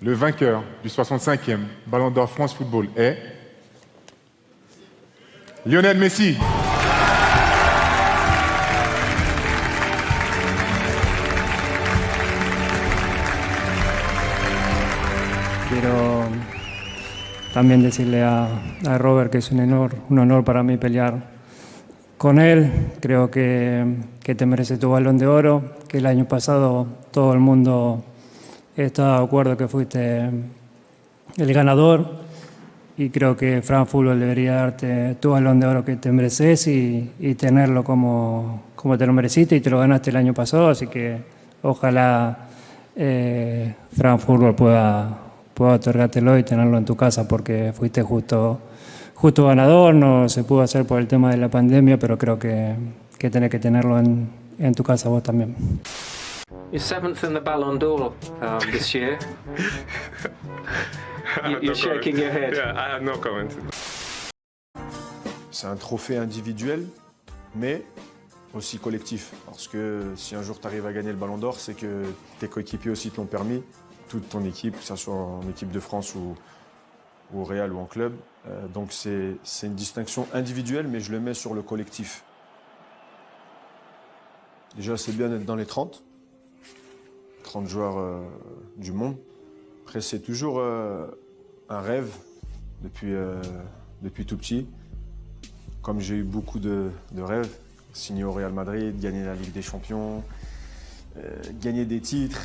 Le vainqueur du 65e Ballon d'Or France Football est Lionel Messi. Quiero también decirle a Robert que es un honor para mí pelear con él. Creo que te merece tu Balón de Oro, que el año pasado todo el mundo está de acuerdo que fuiste el ganador y creo que Fran Fútbol debería darte tu Balón de Oro que te mereces y tenerlo como te lo mereciste y te lo ganaste el año pasado, así que ojalá Fran Fútbol pueda otorgártelo y tenerlo en tu casa porque fuiste justo ganador. No se pudo hacer por el tema de la pandemia, pero creo que tenés que tenerlo en tu casa vos también. You're seventh in the Ballon d'Or this year. You're shaking your head. Yeah, I have no comment. C'est un trophée individuel, mais aussi collectif. Parce que si un jour tu arrives à gagner le Ballon d'Or, c'est que tes coéquipiers aussi te l'ont permis. Toute ton équipe, que ce soit en équipe de France ou au Real ou en club. Donc c'est une distinction individuelle, mais je le mets sur le collectif. Déjà, c'est bien d'être dans les 30 joueurs du monde. Après, c'est toujours un rêve depuis tout petit. Comme j'ai eu beaucoup de rêves, signer au Real Madrid, gagner la Ligue des Champions, gagner des titres.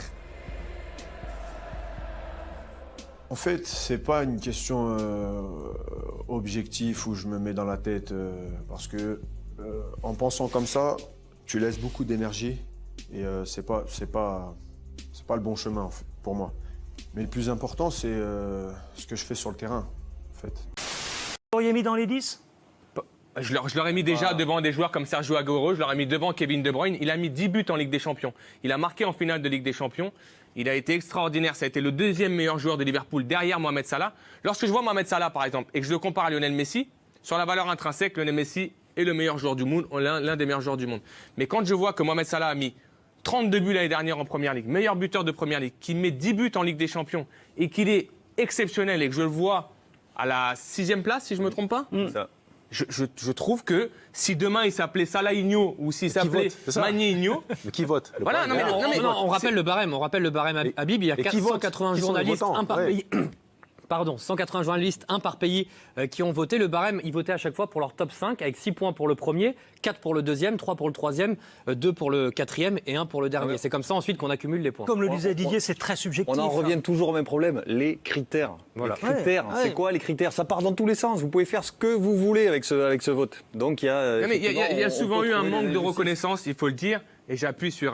En fait, c'est pas une question objective où je me mets dans la tête parce que en pensant comme ça, tu laisses beaucoup d'énergie et c'est pas le bon chemin en fait, pour moi. Mais le plus important, c'est ce que je fais sur le terrain, en fait. Vous l'auriez mis dans les 10 ? Je l'aurais mis déjà devant des joueurs comme Sergio Aguero, je l'aurais mis devant Kevin De Bruyne. Il a mis 10 buts en Ligue des Champions. Il a marqué en finale de Ligue des Champions. Il a été extraordinaire. Ça a été le deuxième meilleur joueur de Liverpool derrière Mohamed Salah. Lorsque je vois Mohamed Salah, par exemple, et que je le compare à Lionel Messi, sur la valeur intrinsèque, Lionel Messi est le meilleur joueur du monde, l'un des meilleurs joueurs du monde. Mais quand je vois que Mohamed Salah a mis 32 buts l'année dernière en Première Ligue, meilleur buteur de Première Ligue, qu'il met 10 buts en Ligue des Champions et qu'il est exceptionnel et que je le vois à la 6e place, si je ne me trompe pas, je trouve que si demain il s'appelait Salahigno ou s'il s'appelait Magninho... Mais qui vote? Voilà, non, On rappelle le barème, Habib, il y a 180 journalistes, un par pays. Pardon, 180 journalistes, un par pays qui ont voté. Le barème, ils votaient à chaque fois pour leur top 5 avec 6 points pour le premier, 4 pour le deuxième, 3 pour le troisième, 2 pour le quatrième et 1 pour le dernier. C'est comme ça ensuite qu'on accumule les points. Comme le disait Didier, c'est très subjectif. On en revient toujours au même problème, les critères. Voilà. Les critères, c'est quoi les critères? Ça part dans tous les sens. Vous pouvez faire ce que vous voulez avec ce vote. Donc il y a souvent eu un manque de reconnaissance, il faut le dire. Et j'appuie sur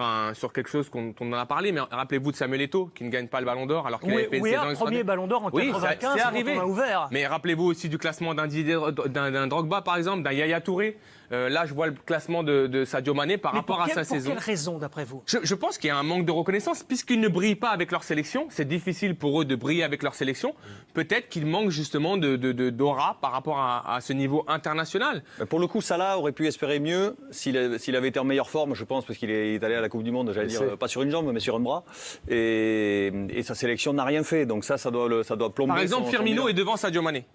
quelque chose qu'on en a parlé, mais rappelez-vous de Samuel Eto'o, qui ne gagne pas le Ballon d'Or, alors qu'il avait fait une saison premier Ballon d'Or en 95, c'est arrivé. Quand on a ouvert. Mais rappelez-vous aussi du classement d'un Drogba, par exemple, d'un Yaya Touré. Là, je vois le classement de Sadio Mané par rapport à sa saison. Pour quelle raison, d'après vous? Je pense qu'il y a un manque de reconnaissance. Puisqu'ils ne brillent pas avec leur sélection, c'est difficile pour eux de briller avec leur sélection. Peut-être qu'il manque justement d'aura par rapport à ce niveau international. Pour le coup, Salah aurait pu espérer mieux s'il avait été en meilleure forme, je pense, parce qu'il est allé à la Coupe du Monde, j'allais dire, pas sur une jambe, mais sur un bras. Et sa sélection n'a rien fait. Donc ça doit plomber. Par exemple, Firmino est devant Sadio Mané.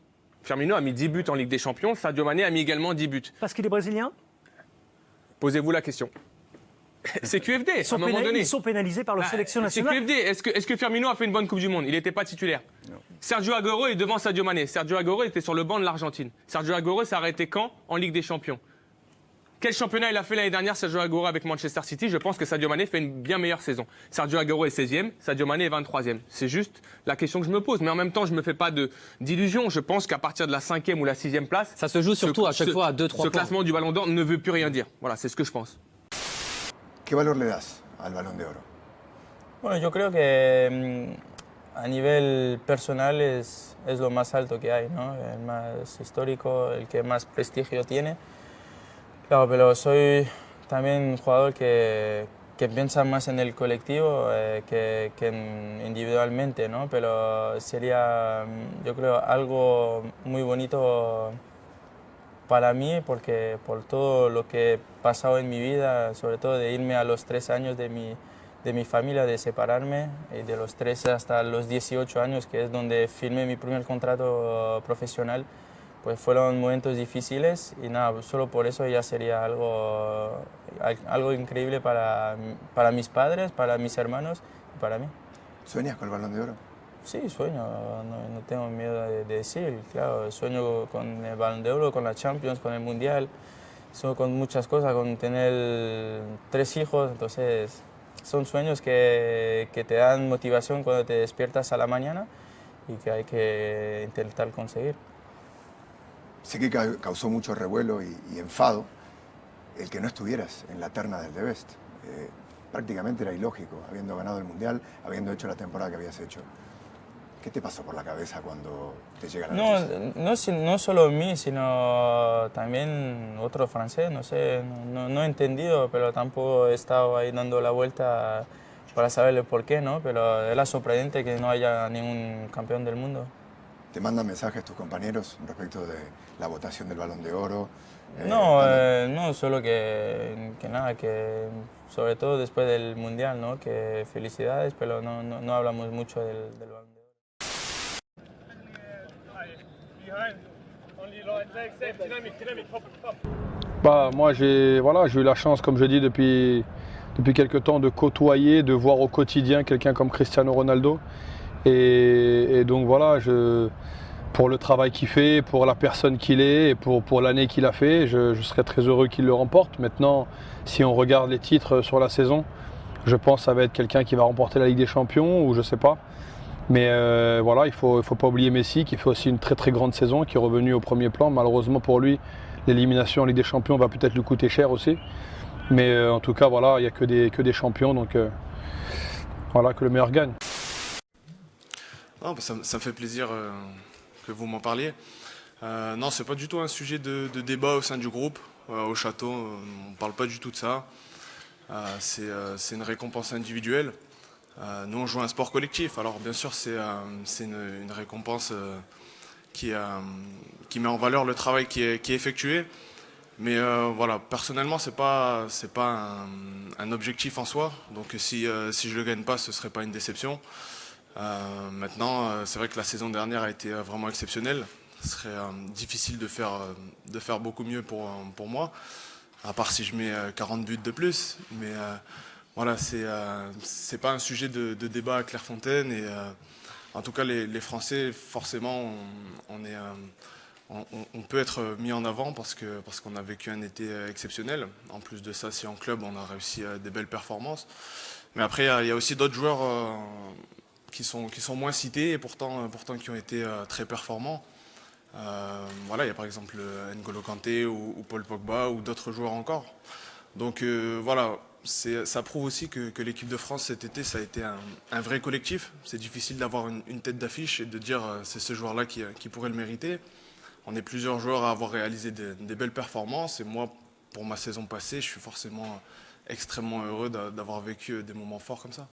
Firmino a mis 10 buts en Ligue des Champions, Sadio Mané a mis également 10 buts. Parce qu'il est brésilien? Posez-vous la question. C'est QFD, à un moment donné. Ils sont pénalisés par le sélection nationale. C'est QFD. Est-ce que Firmino a fait une bonne Coupe du Monde? Il n'était pas titulaire. Non. Sergio Aguero est devant Sadio Mané. Sergio Aguero était sur le banc de l'Argentine. Sergio Aguero s'est arrêté quand? En Ligue des Champions. Quel championnat il a fait l'année dernière, Sergio Aguero, avec Manchester City? Je pense que Sadio Mané fait une bien meilleure saison. Sergio Aguero est 16e, Sadio Mané est 23e. C'est juste la question que je me pose. Mais en même temps, je ne me fais pas d'illusions. Je pense qu'à partir de la 5e ou la 6e place... Ça se joue surtout à chaque fois à 2-3 points. Ce classement du Ballon d'Or ne veut plus rien dire. Voilà, c'est ce que je pense. ¿Qué valor le das al Balón de Oro? Bueno, yo creo que a nivel personal es lo más alto que hay, ¿no? El más histórico, el que más prestigio tiene. Claro, pero soy también un jugador que piensa más en el colectivo que individualmente, ¿no? Pero sería, yo creo, algo muy bonito para mí porque por todo lo que he pasado en mi vida, sobre todo de irme a los 3 años de de mi familia, de separarme, y de los 13 hasta los 18 años, que es donde firmé mi primer contrato profesional, pues fueron momentos difíciles y nada, solo por eso ya sería algo increíble para mis padres, para mis hermanos y para mí. ¿Sueñas con el Balón de Oro? Sí, sueño, no tengo miedo de decir, claro, sueño con el Balón de Oro, con la Champions, con el Mundial, sueño con muchas cosas, con tener 3 hijos, entonces son sueños que te dan motivación cuando te despiertas a la mañana y que hay que intentar conseguir. Sé que causó mucho revuelo y enfado el que no estuvieras en la terna del The Best. Prácticamente era ilógico, habiendo ganado el Mundial, habiendo hecho la temporada que habías hecho. ¿Qué te pasó por la cabeza cuando te llega la noticia? No solo mí, sino también otro francés, no sé, no he entendido, pero tampoco he estado ahí dando la vuelta para saber el por qué, ¿no? Pero era sorprendente que no haya ningún campeón del mundo. ¿Te mandan mensajes tus compañeros respecto de la votación del Balón de Oro? No, solo que nada, que sobre todo después del Mundial, ¿no? Que felicidades, pero no hablamos mucho del Balón de Oro. Bah, moi, j'ai eu la chance, comme je dis, depuis quelques temps, de côtoyer, de voir au quotidien quelqu'un comme Cristiano Ronaldo. Et donc voilà, pour le travail qu'il fait, pour la personne qu'il est et pour l'année qu'il a fait, je serais très heureux qu'il le remporte. Maintenant, si on regarde les titres sur la saison, je pense que ça va être quelqu'un qui va remporter la Ligue des Champions ou je sais pas. Mais voilà, il faut pas oublier Messi qui fait aussi une très très grande saison, qui est revenu au premier plan. Malheureusement pour lui, l'élimination en Ligue des Champions va peut-être lui coûter cher aussi. Mais en tout cas, voilà, il n'y a que des champions, donc voilà, que le meilleur gagne. Non, ça me fait plaisir que vous m'en parliez. Non, c'est pas du tout un sujet de débat au sein du groupe. Au château, on ne parle pas du tout de ça. C'est une récompense individuelle. Nous, on joue un sport collectif. Alors, bien sûr, c'est une récompense qui met en valeur le travail qui est effectué. Mais voilà, personnellement, c'est pas un objectif en soi. Donc, si je le gagne pas, ce serait pas une déception. Maintenant, c'est vrai que la saison dernière a été vraiment exceptionnelle. Ce serait difficile de faire beaucoup mieux pour moi, à part si je mets 40 buts de plus. Mais voilà, c'est pas un sujet de débat à Clairefontaine. Et en tout cas, les Français, forcément, on peut être mis en avant parce qu'on a vécu un été exceptionnel. En plus de ça, si en club, on a réussi des belles performances. Mais après, il y a aussi d'autres joueurs qui sont moins cités et pourtant qui ont été très performants. Voilà, il y a par exemple N'Golo Kanté ou Paul Pogba ou d'autres joueurs encore. Donc voilà, ça prouve aussi que l'équipe de France cet été, ça a été un vrai collectif. C'est difficile d'avoir une tête d'affiche et de dire c'est ce joueur-là qui pourrait le mériter. On est plusieurs joueurs à avoir réalisé des belles performances et moi, pour ma saison passée, je suis forcément extrêmement heureux d'avoir vécu des moments forts comme ça.